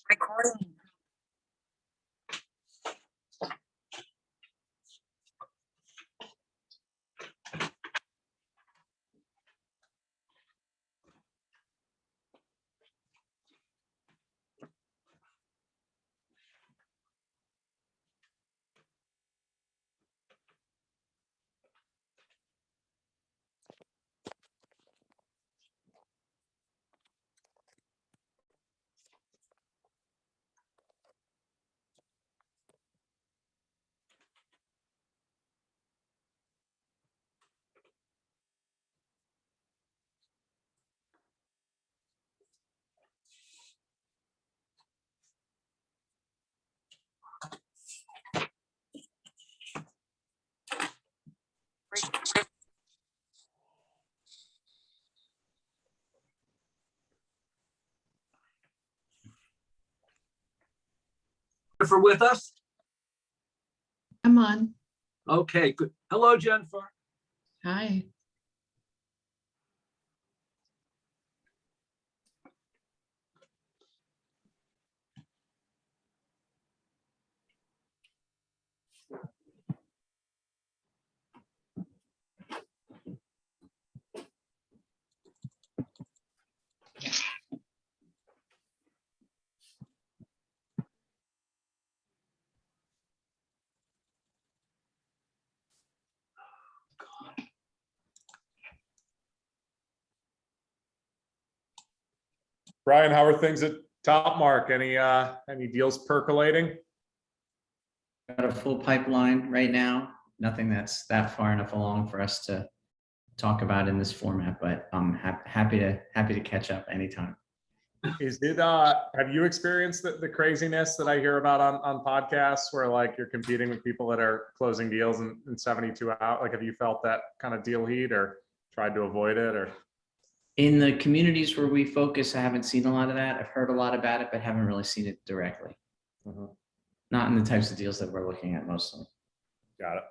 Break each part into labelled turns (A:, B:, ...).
A: Recording.
B: Jennifer with us?
C: I'm on.
B: Okay, good. Hello, Jennifer.
C: Hi.
D: Brian, how are things at Topmark? Any deals percolating?
E: Got a full pipeline right now. Nothing that's that far enough along for us to talk about in this format, but I'm happy to catch up anytime.
D: Is it have you experienced the craziness that I hear about on podcasts where like you're competing with people that are closing deals in 72 hours? Like, have you felt that kind of deal heat or tried to avoid it? Or
E: In the communities where we focus, I haven't seen a lot of that. I've heard a lot about it, but haven't really seen it directly. Not in the types of deals that we're looking at mostly.
D: Got it.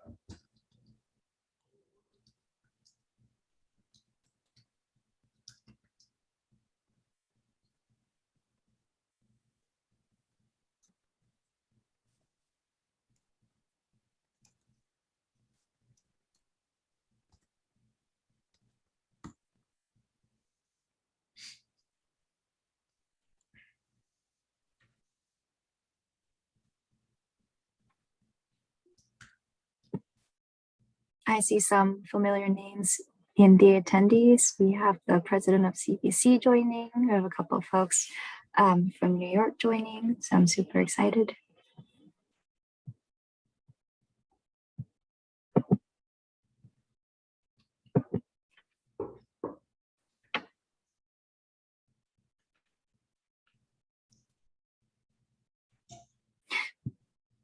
A: I see some familiar names in the attendees. We have the president of CVC joining. We have a couple of folks from New York joining, so I'm super excited.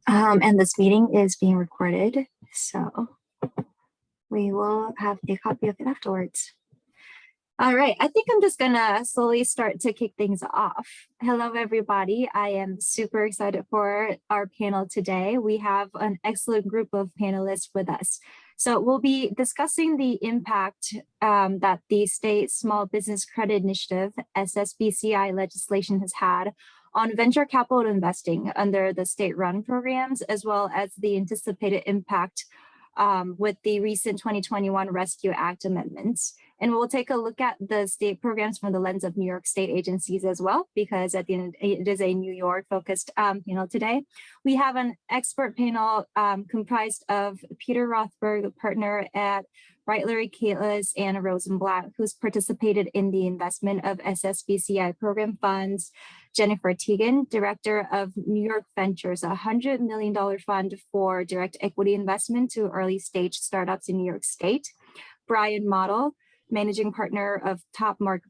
A: And this meeting is being recorded, so we will have a copy of it afterwards. All right, I think I'm just gonna slowly start to kick things off. Hello, everybody. I am super excited for our panel today. We have an excellent group of panelists with us. So we'll be discussing the impact that the State Small Business Credit Initiative, Ssbci legislation has had on venture capital investing under the state-run programs, as well as the anticipated impact with the recent 2021 Rescue Act amendments. And we'll take a look at the state programs from the lens of New York state agencies as well, because at the end, it is a New York focused panel today. We have an expert panel comprised of Peter Rothberg, partner at Reitler Kailas Rosenblatt, who's participated in the investment of Ssbci program funds, Jennifer Teagan, director of New York Ventures, a $100 million fund for direct equity investment to early stage startups in New York State, Brian Model, managing partner of Topmark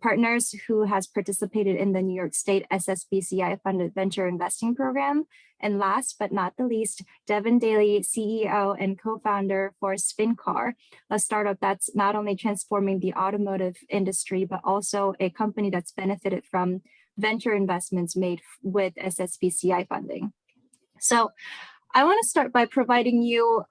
A: Partners, who has participated in the New York State Ssbci funded venture investing program. And last but not the least, Devin Daly, CEO and co-founder for SpinCar, a startup that's not only transforming the automotive industry, but also a company that's benefited from venture investments made with Ssbci funding. So I want to start by providing you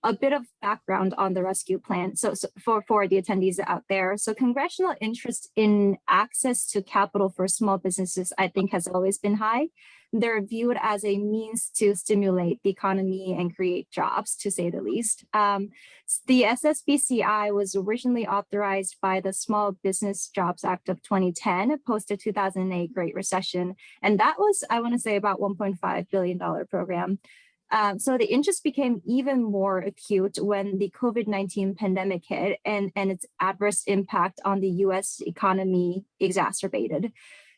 A: a bit of background on the rescue plan. So for the attendees out there, so congressional interest in access to capital for small businesses, I think, has always been high. They're viewed as a means to stimulate the economy and create jobs, to say the least. The Ssbci was originally authorized by the Small Business Jobs Act of 2010, post the 2008 Great Recession. And that was, I want to say, about $1.5 billion program. So the interest became even more acute when the COVID-19 pandemic hit and its adverse impact on the US economy exacerbated.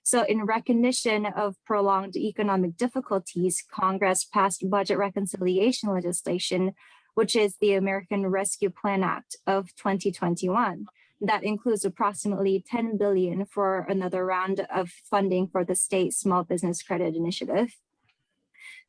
A: So in recognition of prolonged economic difficulties, Congress passed budget reconciliation legislation, which is the American Rescue Plan Act of 2021. That includes approximately $10 billion for another round of funding for the state small business credit initiative.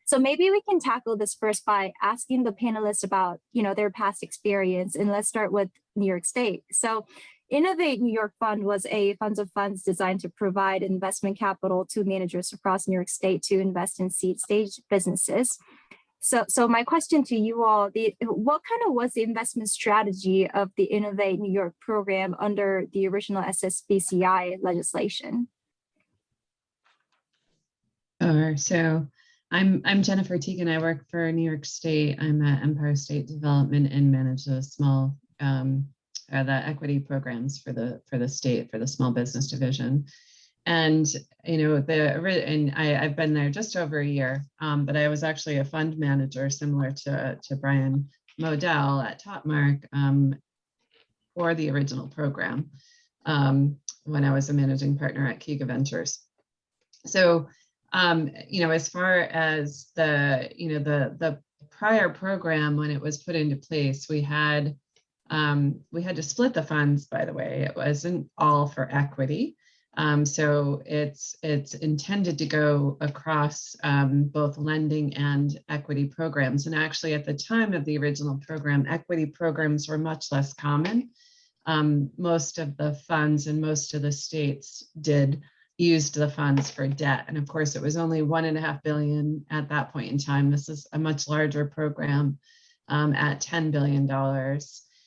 A: So maybe we can tackle this first by asking the panelists about, their past experience, and let's start with New York State. So Innovate New York Fund was a fund of funds designed to provide investment capital to managers across New York State to invest in seed stage businesses. So my question to you all, what kind of was the investment strategy of the Innovate New York program under the original Ssbci legislation?
C: Sure. So I'm Jennifer Teagan. I work for New York State. I'm at Empire State Development and manage the small the equity programs for the state, for the small business division. And I've been there just over a year, but I was actually a fund manager similar to Brian Modell at Topmark for the original program when I was a managing partner at Kiga Ventures. So as far as the prior program, when it was put into place, we had to split the funds, by the way. It wasn't all for equity. So it's intended to go across both lending and equity programs. And actually, at the time of the original program, equity programs were much less common. Most of the funds and most of the states used the funds for debt. And of course, it was only $1.5 billion at that point in time. This is a much larger program at $10 billion.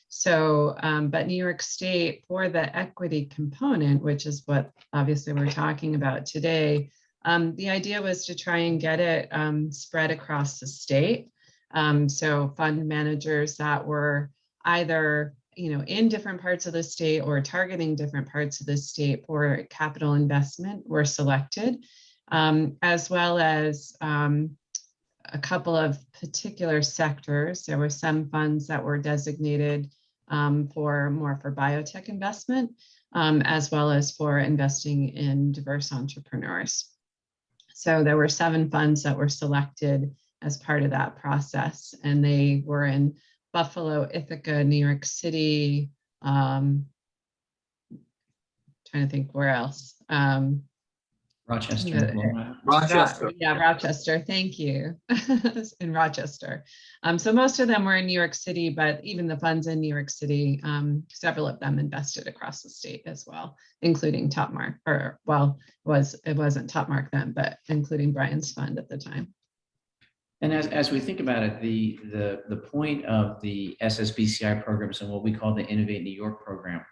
C: So, but New York State, for the equity component, which is what obviously we're talking about today, the idea was to try and get it spread across the state. So fund managers that were either in different parts of the state or targeting different parts of the state for capital investment were selected, as well as a couple of particular sectors. There were some funds that were designated for biotech investment, as well as for investing in diverse entrepreneurs. So there were 7 funds that were selected as part of that process, and they were in Buffalo, Ithaca, New York City, trying to think where else.
E: Rochester.
B: Rochester.
C: Yeah, Rochester. Thank you. In Rochester. So most of them were in New York City, but even the funds in New York City, several of them invested across the state as well, including Topmark, or well, it wasn't Topmark then, but including Brian's fund at the time.
E: And as we think about it, the point of the Ssbci programs and what we call the Innovate New York program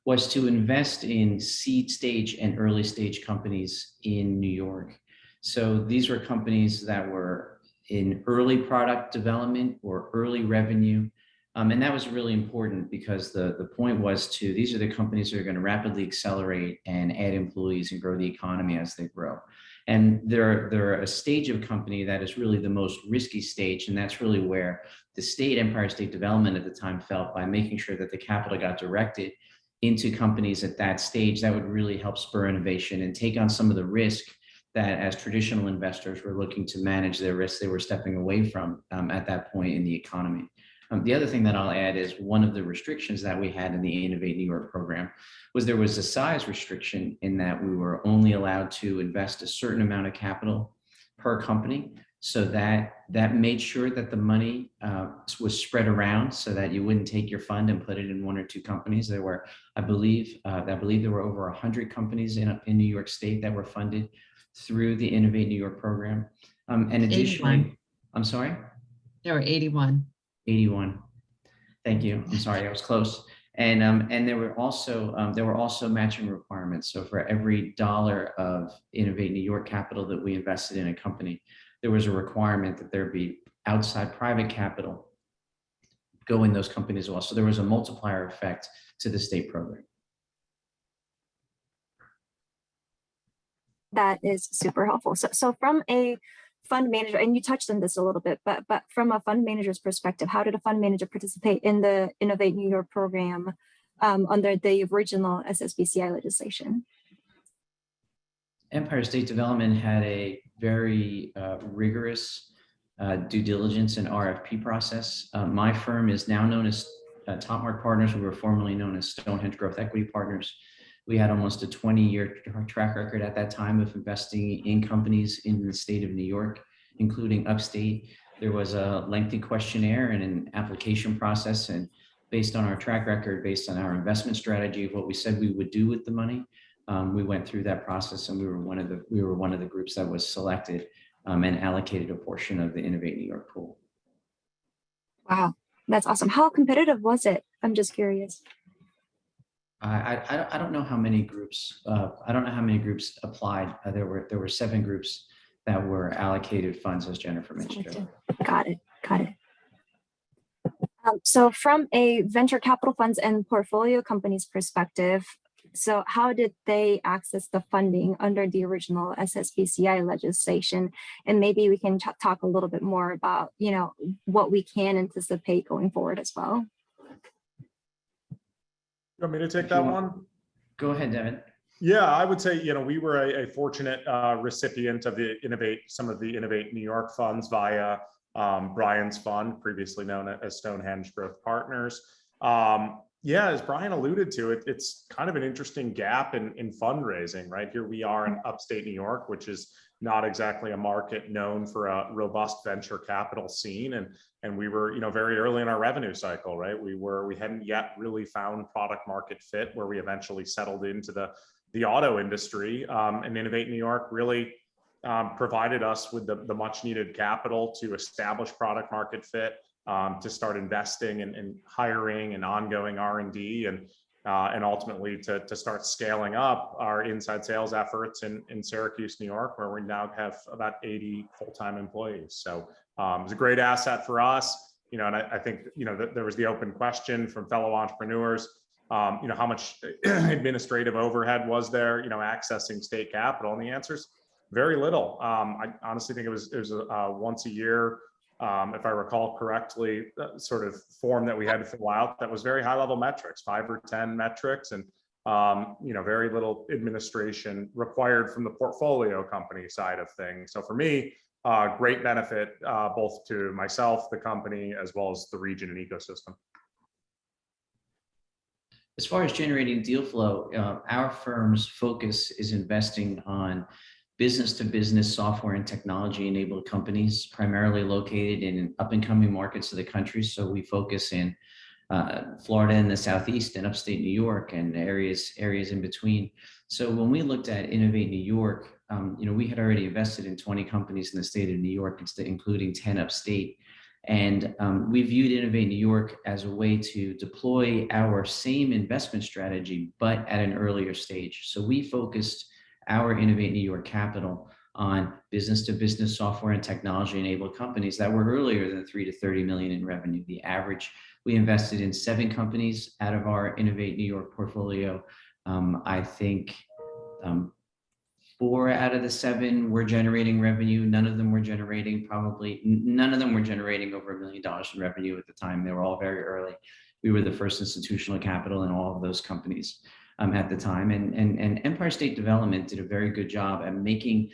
E: was to invest in seed stage and early stage companies in New York. So these were companies that were in early product development or early revenue. And that was really important because the point was these are the companies that are going to rapidly accelerate and add employees and grow the economy as they grow. And they're a stage of company that is really the most risky stage. And that's really where the Empire State Development at the time felt, by making sure that the capital got directed into companies at that stage, that would really help spur innovation and take on some of the risk that, as traditional investors were looking to manage their risks, they were stepping away from at that point in the economy. The other thing that I'll add is one of the restrictions that we had in the Innovate New York program was there was a size restriction, in that we were only allowed to invest a certain amount of capital per company. So that made sure that the money was spread around, so that you wouldn't take your fund and put it in 1 or 2 companies. There were, I believe there were over 100 companies in New York State that were funded through the Innovate New York program. And additionally,
C: 81.
E: I'm sorry?
C: There were 81.
E: 81. Thank you. I'm sorry, I was close. And there were also matching requirements. So for every dollar of Innovate New York capital that we invested in a company, there was a requirement that there be outside private capital go in those companies as well. So there was a multiplier effect to the state program.
A: That is super helpful. So from a fund manager, and you touched on this a little bit, but from a fund manager's perspective, how did a fund manager participate in the Innovate New York program under the original Ssbci legislation?
E: Empire State Development had a very rigorous due diligence and RFP process. My firm is now known as Topmark Partners. We were formerly known as Stonehenge Growth Equity Partners. We had almost a 20-year track record at that time of investing in companies in the state of New York, including upstate. There was a lengthy questionnaire and an application process, and based on our track record, based on our investment strategy of what we said we would do with the money, we went through that process, and we were one of the groups that was selected and allocated a portion of the Innovate New York pool.
A: Wow, that's awesome. How competitive was it? I'm just curious.
E: I don't know how many groups. I don't know how many groups applied. There were 7 groups that were allocated funds, as Jennifer mentioned.
A: Got it. So from a venture capital funds and portfolio companies perspective, so how did they access the funding under the original Ssbci legislation? And maybe we can talk a little bit more about, what we can anticipate going forward as well.
D: You want me to take that one?
E: Go ahead, Devin.
D: Yeah, I would say, we were a fortunate recipient of some of the Innovate New York funds via Brian's fund, previously known as Stonehenge Growth Partners. As Brian alluded to, it's kind of an interesting gap in fundraising, right? Here we are in upstate New York, which is not exactly a market known for a robust venture capital scene. And we were, very early in our revenue cycle, right? We hadn't yet really found product market fit where we eventually settled into the auto industry. And Innovate New York really provided us with the much needed capital to establish product market fit, to start investing in hiring and ongoing R&D, and ultimately to start scaling up our inside sales efforts in Syracuse, New York, where we now have about 80 full-time employees. So it was a great asset for us, and I think, that there was the open question from fellow entrepreneurs, how much administrative overhead was there, accessing state capital? And the answer is very little. I honestly think it was once a year, if I recall correctly, sort of form that we had to fill out that was very high level metrics, 5 or 10 metrics, and very little administration required from the portfolio company side of things. So for me, great benefit both to myself, the company, as well as the region and ecosystem.
E: As far as generating deal flow, our firm's focus is investing on business-to-business software and technology-enabled companies, primarily located in up-and-coming markets of the country. So we focus in Florida and the Southeast and upstate New York and areas in between. So when we looked at Innovate New York, we had already invested in 20 companies in the state of New York, including 10 upstate. And we viewed Innovate New York as a way to deploy our same investment strategy, but at an earlier stage. So we focused our Innovate New York capital on business-to-business software and technology-enabled companies that were earlier than 3 to 30 million in revenue. The average, we invested in 7 companies out of our Innovate New York portfolio. I think 4 out of the 7 were generating revenue. None of them were generating over $1 million in revenue at the time. They were all very early. We were the first institutional capital in all of those companies at the time. And Empire State Development did a very good job at making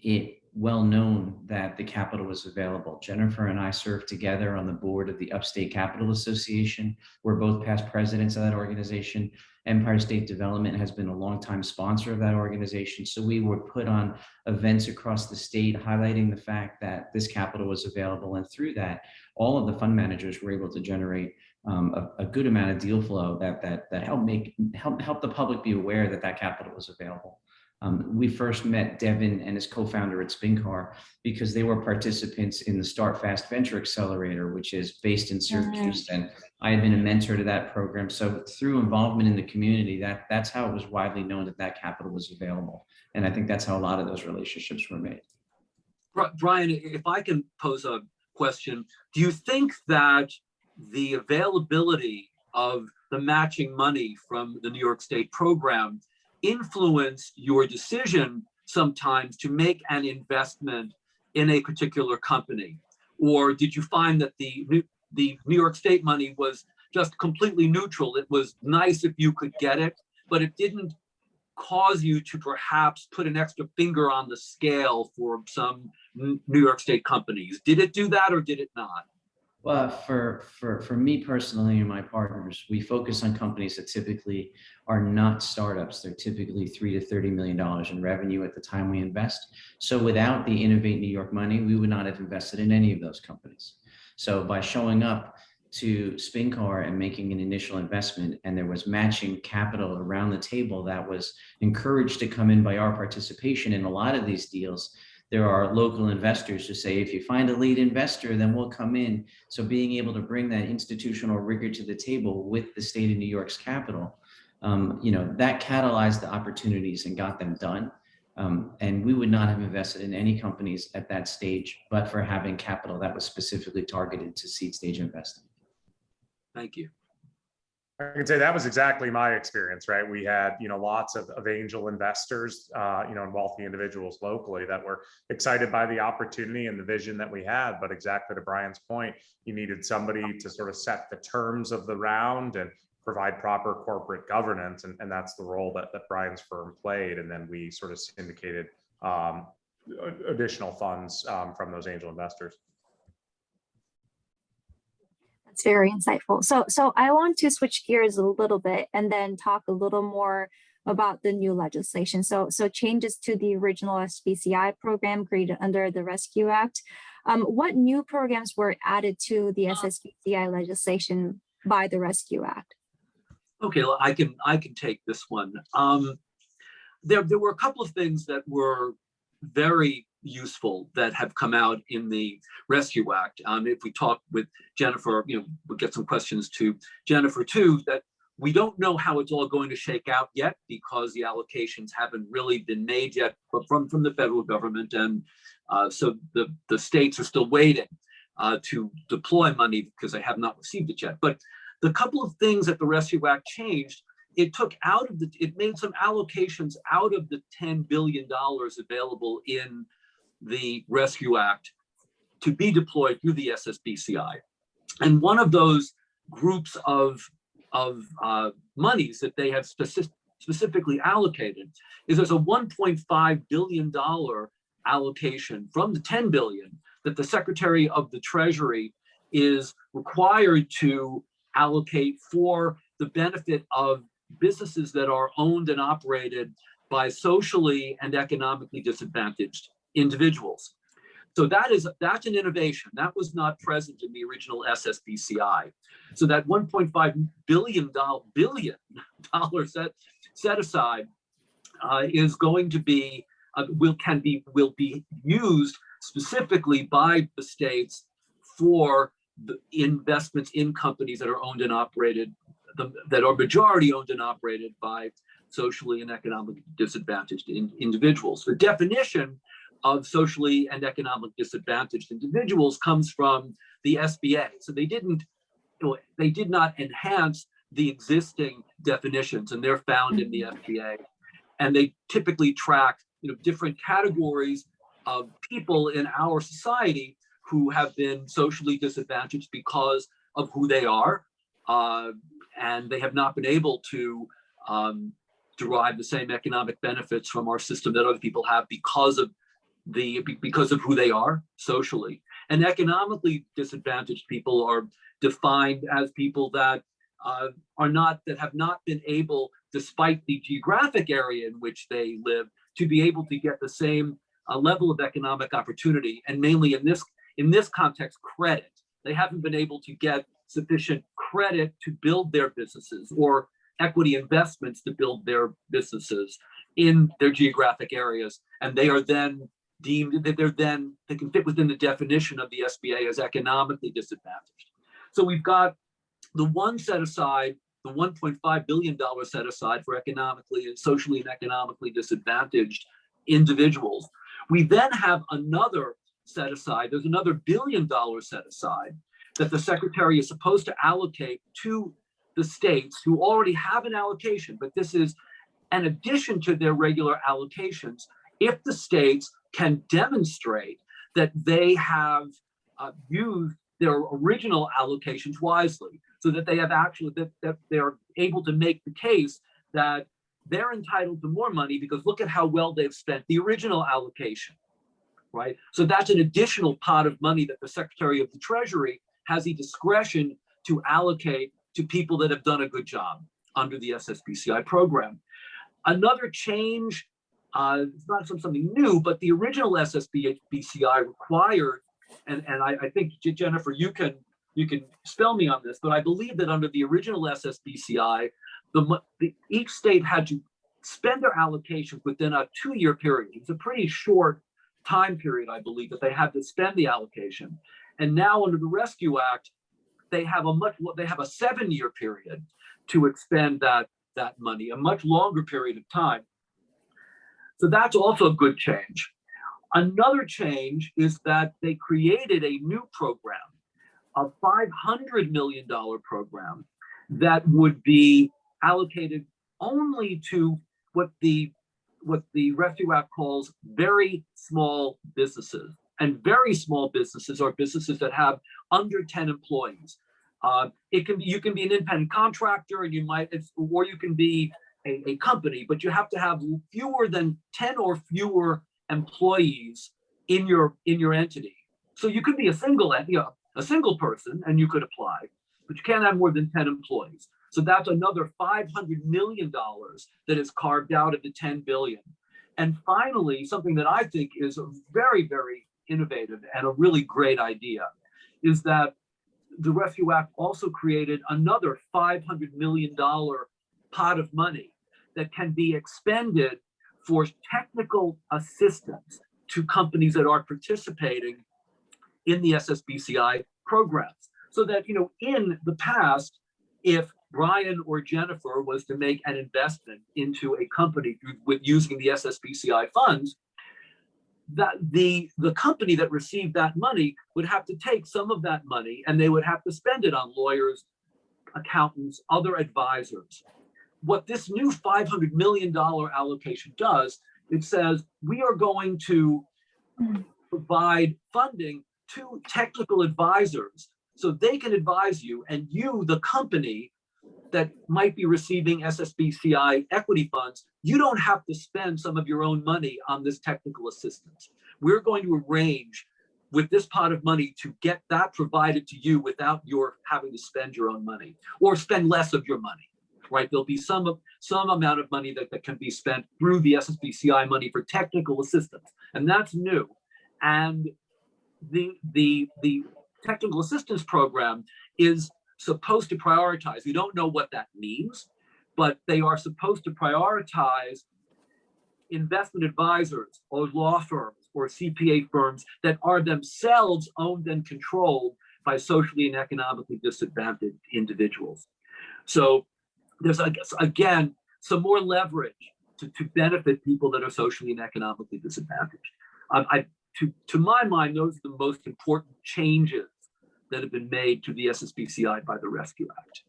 E: it well known that the capital was available. Jennifer and I served together on the board of the Upstate Capital Association. We're both past presidents of that organization. Empire State Development has been a longtime sponsor of that organization. So we would put on events across the state highlighting the fact that this capital was available. And through that, all of the fund managers were able to generate a good amount of deal flow that helped the public be aware that capital was available. We first met Devin and his co-founder at SpinCar because they were participants in the Start Fast Venture Accelerator, which is based in Syracuse. And I had been a mentor to that program. So through involvement in the community, that's how it was widely known that capital was available. And I think that's how a lot of those relationships were made.
B: Brian, if I can pose a question, do you think that the availability of the matching money from the New York State program influenced your decision sometimes to make an investment in a particular company? Or did you find that the New York State money was just completely neutral? It was nice if you could get it, but it didn't cause you to perhaps put an extra finger on the scale for some New York State companies? Did it do that or did it not?
E: Well, for me personally and my partners, we focus on companies that typically are not startups. They're typically $3 to $30 million in revenue at the time we invest. So without the Innovate New York money, we would not have invested in any of those companies. So by showing up to SpinCar and making an initial investment, and there was matching capital around the table that was encouraged to come in by our participation in a lot of these deals, there are local investors who say, if you find a lead investor, then we'll come in. So being able to bring that institutional rigor to the table with the state of New York's capital, that catalyzed the opportunities and got them done. And we would not have invested in any companies at that stage, but for having capital that was specifically targeted to seed stage investing.
B: Thank you.
D: I can say that was exactly my experience, right? We had, lots of angel investors, and wealthy individuals locally that were excited by the opportunity and the vision that we had. But exactly to Brian's point, you needed somebody to sort of set the terms of the round and provide proper corporate governance. And that's the role that Brian's firm played. And then we sort of syndicated additional funds from those angel investors.
A: That's very insightful. So I want to switch gears a little bit and then talk a little more about the new legislation. So changes to the original Ssbci program created under the Rescue Act. What new programs were added to the Ssbci legislation by the Rescue Act?
B: Okay, well, I can take this one. There were a couple of things that were very useful that have come out in the Rescue Act. If we talk with Jennifer, we'll get some questions to Jennifer too, that we don't know how it's all going to shake out yet because the allocations haven't really been made yet, but from the federal government. And so the states are still waiting to deploy money because they have not received it yet. But the couple of things that the Rescue Act changed, it made some allocations out of the $10 billion available in the Rescue Act to be deployed through the Ssbci. And one of those groups of monies that they have specifically allocated is there's a $1.5 billion allocation from the $10 billion that the Secretary of the Treasury is required to allocate for the benefit of businesses that are owned and operated by socially and economically disadvantaged individuals. So that's an innovation. That was not present in the original Ssbci. So that $1.5 billion set aside is going to be will be used specifically by the states for the investments in companies that are owned and operated, that are majority owned and operated by socially and economically disadvantaged individuals. The definition of socially and economically disadvantaged individuals comes from the SBA. So they did not enhance the existing definitions, and they're found in the SBA. And they typically track, different categories of people in our society who have been socially disadvantaged because of who they are, and they have not been able to derive the same economic benefits from our system that other people have because of who they are socially. And economically disadvantaged people are defined as people that have not been able, despite the geographic area in which they live, to be able to get the same level of economic opportunity, and mainly in this context, credit. They haven't been able to get sufficient credit to build their businesses or equity investments to build their businesses in their geographic areas, and they are then deemed that they can fit within the definition of the SBA as economically disadvantaged. So we've got the one set aside, the $1.5 billion set aside for economically and socially and economically disadvantaged individuals. We then have another set aside, there's another $1 billion set aside that the secretary is supposed to allocate to the states who already have an allocation, but this is an addition to their regular allocations if the states can demonstrate that they have used their original allocations wisely, so that they have actually, that they're able to make the case that they're entitled to more money because look at how well they've spent the original allocation, right? So that's an additional pot of money that the Secretary of the Treasury has the discretion to allocate to people that have done a good job under the Ssbci program. Another change, it's not something new, but the original Ssbci required, and I think, Jennifer, you can spell me on this, but I believe that under the original Ssbci, each state had to spend their allocations within a 2-year period. It's a pretty short time period, I believe, that they had to spend the allocation. And now under the Rescue Act, they have a 7-year period to expend that money, a much longer period of time. So that's also a good change. Another change is that they created a new program, a $500 million program that would be allocated only to what the Rescue Act calls very small businesses. And very small businesses are businesses that have under 10 employees. You can be an independent contractor, and or you can be a company, but you have to have fewer than 10 or fewer employees in your entity. So you could be a single person, and you could apply, but you can't have more than 10 employees. So that's another $500 million that is carved out of the $10 billion. And finally, something that I think is very, very innovative and a really great idea is that the Rescue Act also created another $500 million pot of money that can be expended for technical assistance to companies that are participating in the Ssbci programs. So that, in the past, if Brian or Jennifer was to make an investment into a company with using the Ssbci funds, that the company that received that money would have to take some of that money and they would have to spend it on lawyers, accountants, other advisors. What this new $500 million allocation does, it says we are going to provide funding to technical advisors so they can advise you, and you, the company that might be receiving Ssbci equity funds, you don't have to spend some of your own money on this technical assistance. We're going to arrange with this pot of money to get that provided to you without your having to spend your own money or spend less of your money, right? There'll be some amount of money that can be spent through the Ssbci money for technical assistance, and that's new. And the technical assistance program is supposed to prioritize. We don't know what that means, but they are supposed to prioritize investment advisors or law firms or CPA firms that are themselves owned and controlled by socially and economically disadvantaged individuals. So there's, again, some more leverage to benefit people that are socially and economically disadvantaged. To my mind, those are the most important changes that have been made to the Ssbci by the Rescue Act.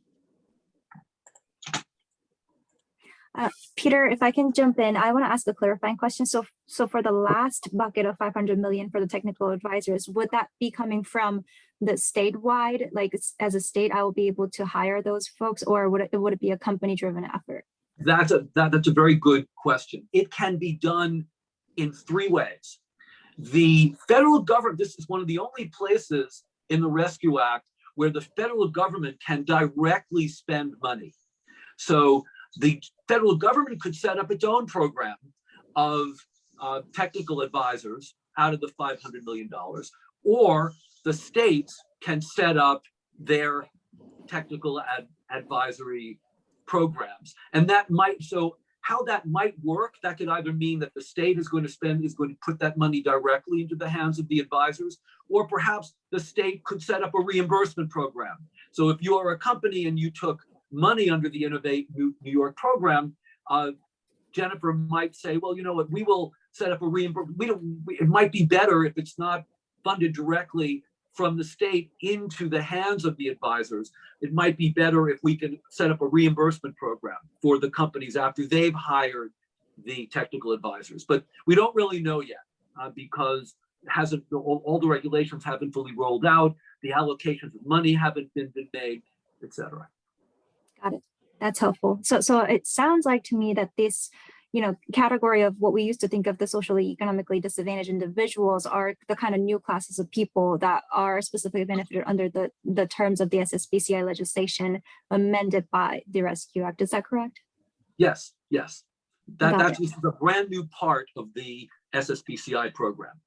A: Peter, if I can jump in, I want to ask a clarifying question. So for the last bucket of 500 million for the technical advisors, would that be coming from the statewide, like as a state, I will be able to hire those folks, or would it be a company-driven effort? That's
B: a very good question. It can be done in 3 ways. The federal government, this is one of the only places in the Rescue Act where the federal government can directly spend money. So the federal government could set up its own program of technical advisors out of the $500 million, or the states can set up their technical advisory programs. And that might, so how that might work, that could either mean that the state is going to put that money directly into the hands of the advisors, or perhaps the state could set up a reimbursement program. So if you are a company and you took money under the Innovate New York program, Jennifer might say, well, you know what, we will set up a reimbursement. It might be better if it's not funded directly from the state into the hands of the advisors. It might be better if we can set up a reimbursement program for the companies after they've hired the technical advisors. But we don't really know yet because all the regulations haven't fully rolled out, the allocations of money haven't been made, et cetera.
A: Got it. That's helpful. So it sounds like to me that this, category of what we used to think of the socially economically disadvantaged individuals are the kind of new classes of people that are specifically benefited under the terms of the Ssbci legislation amended by the Rescue Act. Is that correct?
B: Yes. That's a brand new part of the Ssbci program.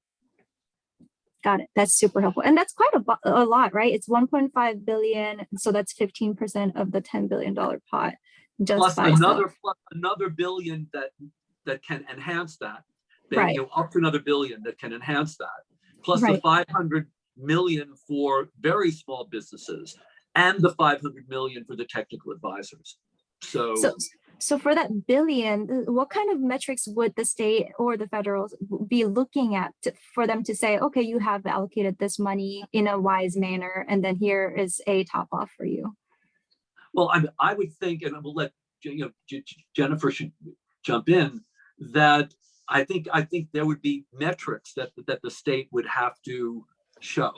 A: Got it. That's super helpful. And that's quite a lot, right? It's 1.5 billion. So that's 15% of the $10 billion pot.
B: Plus another billion that can enhance that.
A: Right.
B: Up to another billion that can enhance that. Plus
A: right.
B: the 500 million for very small businesses and the 500 million for the technical advisors. So
A: for that billion, what kind of metrics would the state or the federal be looking at for them to say, okay, you have allocated this money in a wise manner, and then here is a top off for you?
B: Well, I would think, and I will let Jennifer should jump in, that I think there would be metrics that the state would have to show,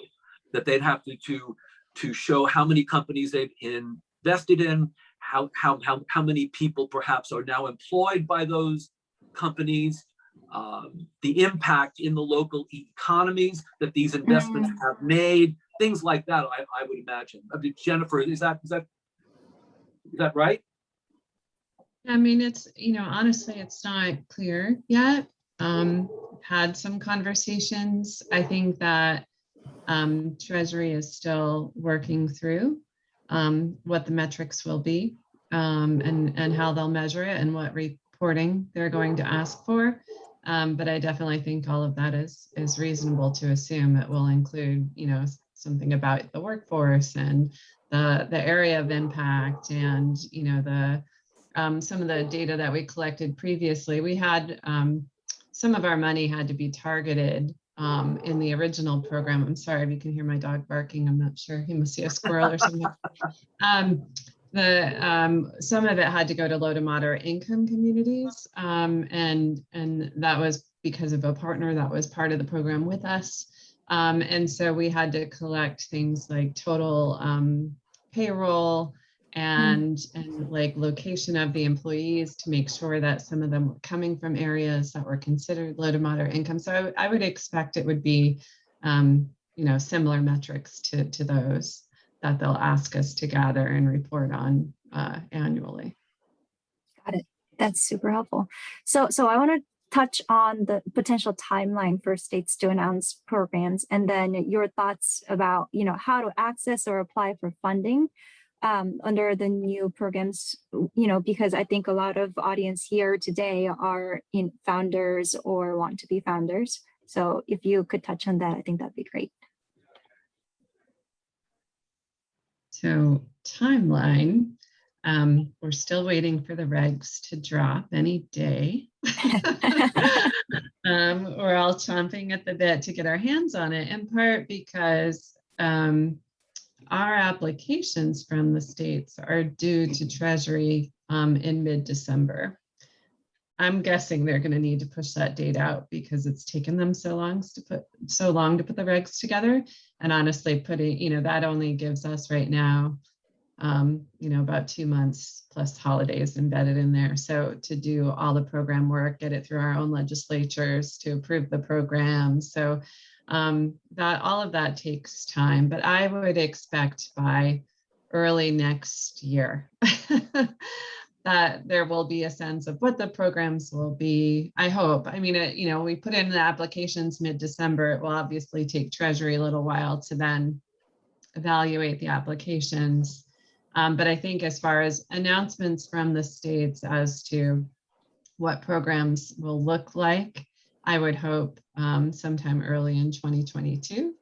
B: that they'd have to show how many companies they've invested in, how many people perhaps are now employed by those companies, the impact in the local economies that these investments have made, things like that. I would imagine. Jennifer, is that right?
C: I mean, it's, honestly, it's not clear yet. Had some conversations. I think that Treasury is still working through what the metrics will be and how they'll measure it and what reporting they're going to ask for. But I definitely think all of that is reasonable to assume it will include, something about the workforce and the area of impact and, the some of the data that we collected previously. We had some of our money had to be targeted in the original program. I'm sorry if you can hear my dog barking. I'm not sure. He must see a squirrel or something. Some of it had to go to low to moderate income communities. And that was because of a partner that was part of the program with us. And so we had to collect things like total payroll and like location of the employees to make sure that some of them were coming from areas that were considered low to moderate income. So I would expect it would be, similar metrics to those that they'll ask us to gather and report on annually.
A: Got it. That's super helpful. So I want to touch on the potential timeline for states to announce programs, and then your thoughts about, how to access or apply for funding under the new programs, because I think a lot of audience here today are founders or want to be founders. So if you could touch on that, I think that'd be great.
C: So timeline, we're still waiting for the regs to drop any day. We're all chomping at the bit to get our hands on it, in part because our applications from the states are due to Treasury in mid-December. I'm guessing they're going to need to push that date out because it's taken them so long to put the regs together. And honestly, that only gives us right now, about 2 months plus holidays embedded in there. So to do all the program work, get it through our own legislatures to approve the program. So that all of that takes time, but I would expect by early next year that there will be a sense of what the programs will be. I hope. I mean, we put in the applications mid-December. It will obviously take Treasury a little while to then evaluate the applications. But I think as far as announcements from the states as to what programs will look like, I would hope sometime early in 2022.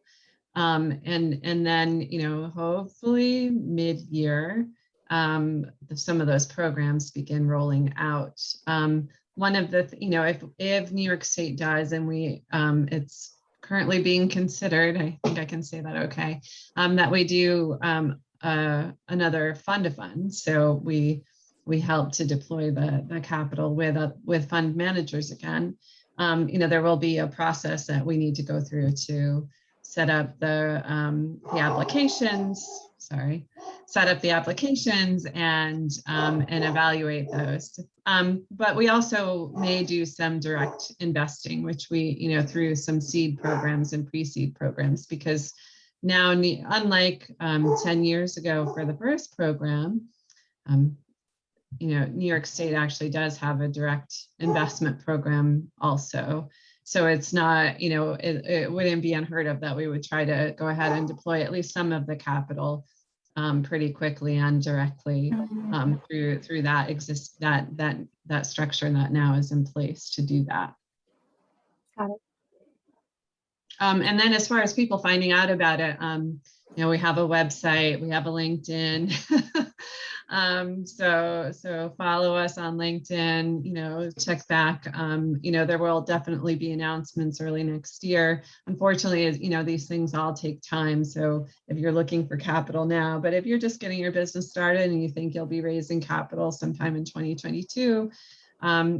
C: And then, you know, hopefully mid-year, some of those programs begin rolling out. One of the, you know, if New York State does, and it's currently being considered, I think I can say that okay, that we do another fund of funds. So we help to deploy the capital with fund managers again. You know, there will be a process that we need to go through to set up the applications. Set up the applications and evaluate those. But we also may do some direct investing, which we, you know, through some seed programs and pre-seed programs, because now, unlike 10 years ago for the first program, you know, New York State actually does have a direct investment program also. So it's not, you know, it wouldn't be unheard of that we would try to go ahead and deploy at least some of the capital pretty quickly and directly through that structure that now is in place to do that.
A: Got it.
C: And then as far as people finding out about it, you know, we have a website, we have a LinkedIn. So follow us on LinkedIn, you know, check back. You know, there will definitely be announcements early next year. Unfortunately, you know, these things all take time. So if you're looking for capital now, but if you're just getting your business started and you think you'll be raising capital sometime in 2022,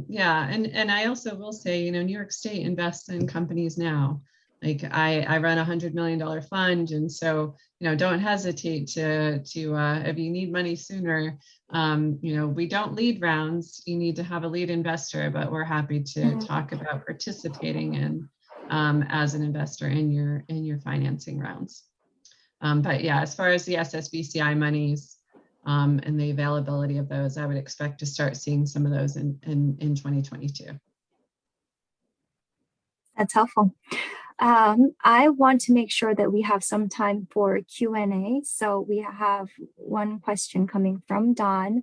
C: yeah. And I also will say, you know, New York State invests in companies now. Like I run $100 million fund. And so, you know, don't hesitate to if you need money sooner, you know, we don't lead rounds. You need to have a lead investor, but we're happy to talk about participating in as an investor in your financing rounds. But yeah, as far as the Ssbci monies and the availability of those, I would expect to start seeing some of those in 2022.
A: That's helpful. I want to make sure that we have some time for Q&A. So we have one question coming from Don.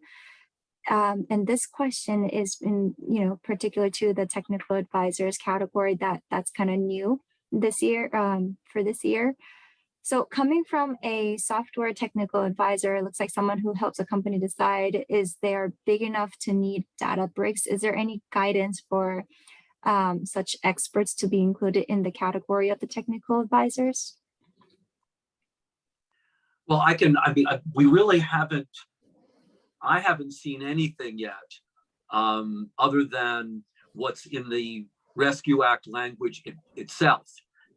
A: And this question is in, you know, particular to the technical advisors category that's kind of new this year, for this year. So coming from a software technical advisor, it looks like someone who helps a company decide, is they're big enough to need data bricks? Is there any guidance for such experts to be included in the category of the technical advisors?
B: Well, we really haven't, I haven't seen anything yet other than what's in the Rescue Act language itself.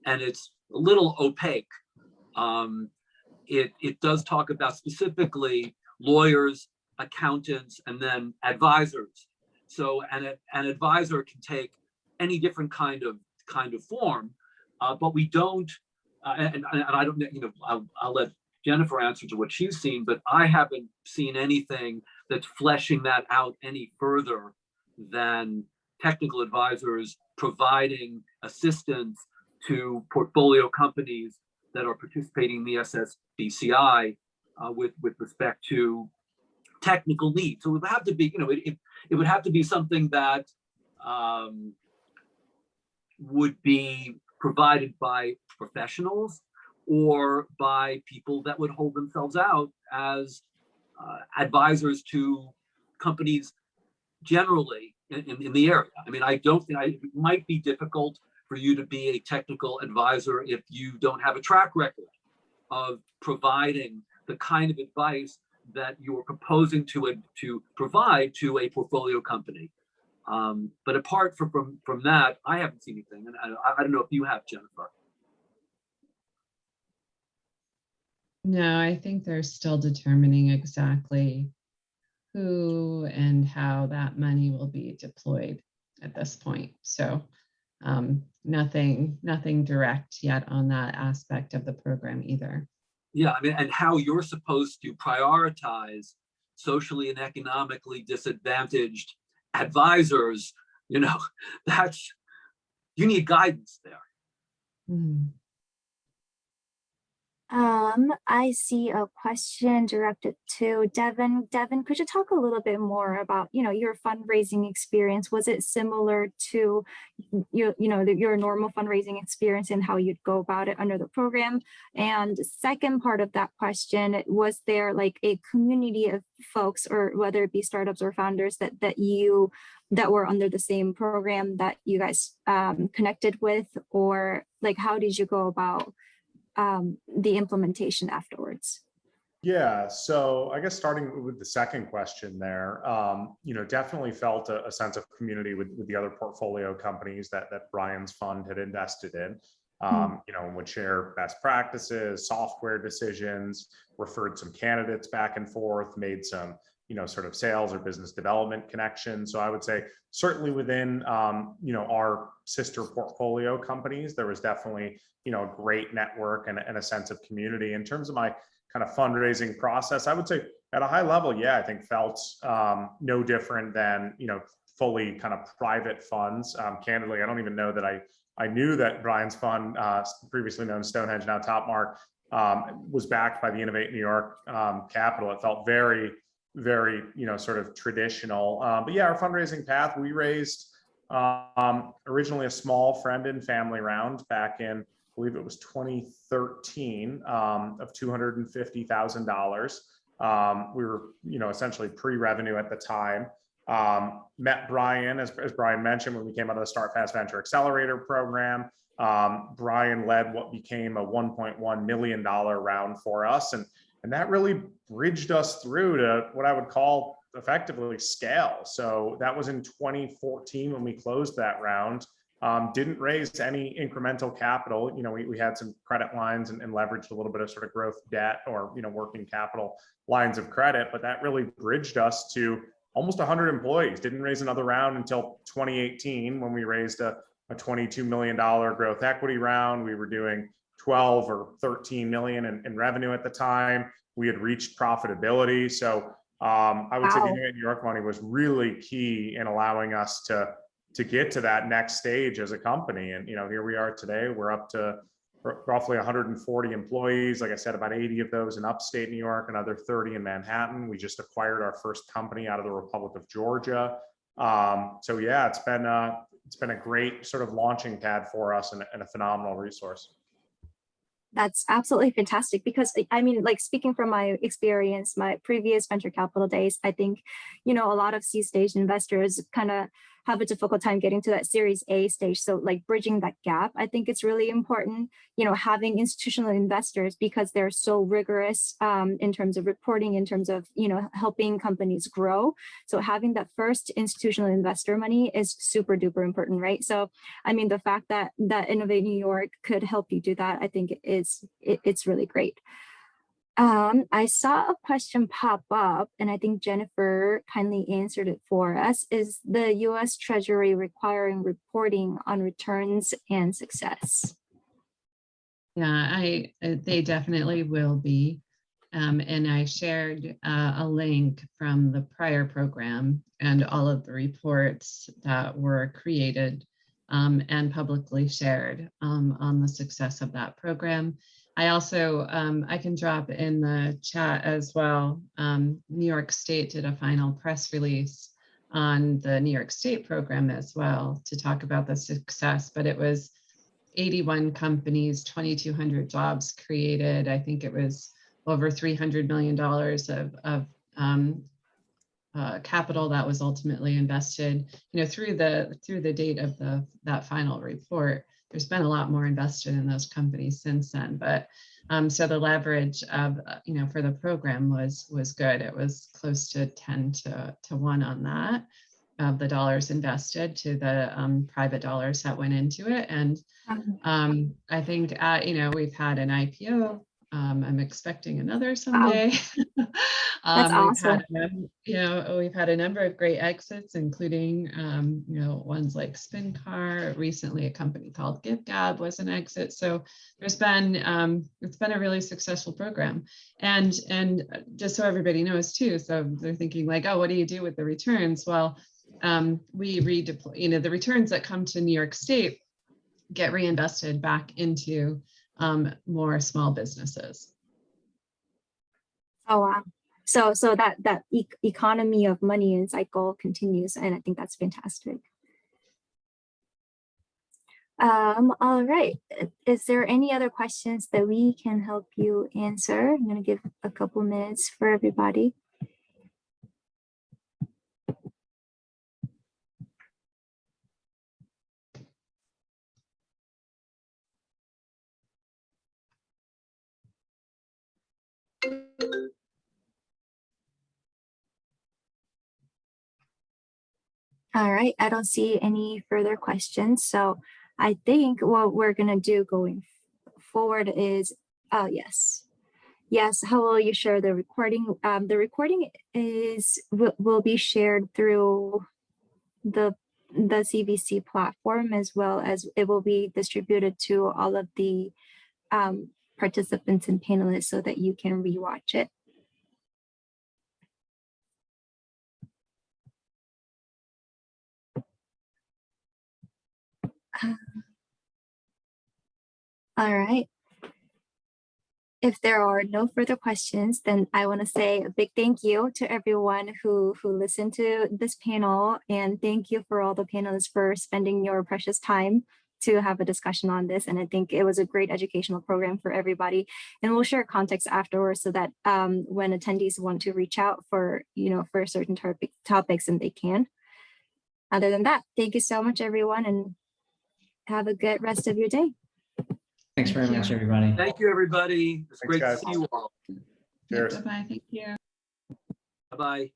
B: And it's a little opaque. It does talk about specifically lawyers, accountants, and then advisors. So an advisor can take any different kind of form, but we don't, and I don't, you know, I'll let Jennifer answer to what she's seen, but I haven't seen anything that's fleshing that out any further than technical advisors providing assistance to portfolio companies that are participating in the Ssbci with respect to technical needs. So it would have to be, you know, it would have to be something that would be provided by professionals or by people that would hold themselves out as advisors to companies generally in the area. I mean, I don't think it might be difficult for you to be a technical advisor if you don't have a track record of providing the kind of advice that you are proposing to provide to a portfolio company. But apart from that, I haven't seen anything, and I don't know if you have, Jennifer.
C: No, I think they're still determining exactly who and how that money will be deployed at this point. So nothing direct yet on that aspect of the program either.
B: Yeah, I mean, and how you're supposed to prioritize socially and economically disadvantaged advisors, you know, you need guidance there.
C: Mm-hmm.
A: I see a question directed to Devin. Devin, could you talk a little bit more about, your fundraising experience? Was it similar to your normal fundraising experience and how you'd go about it under the program? And second part of that question, was there like a community of folks, or whether it be startups or founders that were under the same program that you guys connected with, or like how did you go about the implementation afterwards?
D: Yeah, so I guess starting with the second question there, definitely felt a sense of community with the other portfolio companies that Brian's fund had invested in. Would share best practices, software decisions, referred some candidates back and forth, made some sort of sales or business development connections. So I would say certainly within, our sister portfolio companies, there was definitely, a great network and a sense of community. In terms of my kind of fundraising process, I would say at a high level, yeah, I think felt no different than, fully kind of private funds. Candidly, I don't even know that I knew that Brian's fund, previously known as Stonehenge, now Topmark, was backed by the Innovate New York capital. It felt very, very, sort of traditional. But yeah, our fundraising path, we raised originally a small friend and family round back in, I believe it was 2013, of $250,000. We were, essentially pre-revenue at the time. Met Brian, as Brian mentioned, when we came out of the Start Fast Venture Accelerator program. Brian led what became a $1.1 million round for us. And that really bridged us through to what I would call effectively scale. So that was in 2014 when we closed that round. Didn't raise any incremental capital. We had some credit lines and leveraged a little bit of sort of growth debt or, working capital lines of credit, but that really bridged us to almost 100 employees. Didn't raise another round until 2018 when we raised a $22 million growth equity round. We were doing 12 or 13 million in revenue at the time. We had reached profitability. So I would say the New York money was really key in allowing us to get to that next stage as a company. And, here we are today. We're up to roughly 140 employees. Like I said, about 80 of those in upstate New York, another 30 in Manhattan. We just acquired our first company out of the Republic of Georgia. So yeah, it's been a great sort of launching pad for us and a phenomenal resource.
A: That's absolutely fantastic, because I mean, like, speaking from my experience, my previous venture capital days, I think, a lot of seed stage investors kind of have a difficult time getting to that Series A stage. So like bridging that gap, I think it's really important, having institutional investors, because they're so rigorous in terms of reporting, in terms of, helping companies grow. So having that first institutional investor money is super duper important, right? So, I mean, the fact that Innovate New York could help you do that, I think it's really great. I saw a question pop up, and I think Jennifer kindly answered it for us. Is the U.S. Treasury requiring reporting on returns and success?
C: Yeah, they definitely will be. And I shared a link from the prior program and all of the reports that were created and publicly shared on the success of that program. I also, I can drop in the chat as well. New York State did a final press release on the New York State program as well to talk about the success, but it was 81 companies, 2,200 jobs created. I think it was over $300 million of capital that was ultimately invested, through the date of that final report. There's been a lot more invested in those companies since then, but so the leverage of, for the program was good. It was close to 10 to 1 on that, of the dollars invested to the private dollars that went into it. And I think, we've had an IPO. I'm expecting another someday.
A: That's awesome.
C: We've had a number of great exits, including, ones like SpinCar. Recently, a company called GiveGab was an exit. So there's been, it's been a really successful program. And just so everybody knows too, so they're thinking like, oh, what do you do with the returns? Well, we redeploy, the returns that come to New York State get reinvested back into more small businesses.
A: Oh, wow. So that economy of money and cycle continues, and I think that's fantastic. All right. Is there any other questions that we can help you answer? I'm going to give a couple minutes for everybody. All right, I don't see any further questions. So I think what we're gonna do going forward is, yes. Yes, how will you share the recording? The recording will be shared through the CVC platform, as well as it will be distributed to all of the participants and panelists so that you can rewatch it. All right. If there are no further questions, then I want to say a big thank you to everyone who listened to this panel, and thank you for all the panelists for spending your precious time to have a discussion on this. And I think it was a great educational program for everybody. And we'll share context afterwards so that when attendees want to reach out for certain topics, and they can. Other than that, thank you so much, everyone, and have a good rest of your day.
E: Thanks very much, everybody.
B: Thank you, everybody. It's
D: Thanks,
B: great
D: guys.
B: to see you all.
D: Cheers.
C: Bye-bye. Thank you.
B: Bye-bye.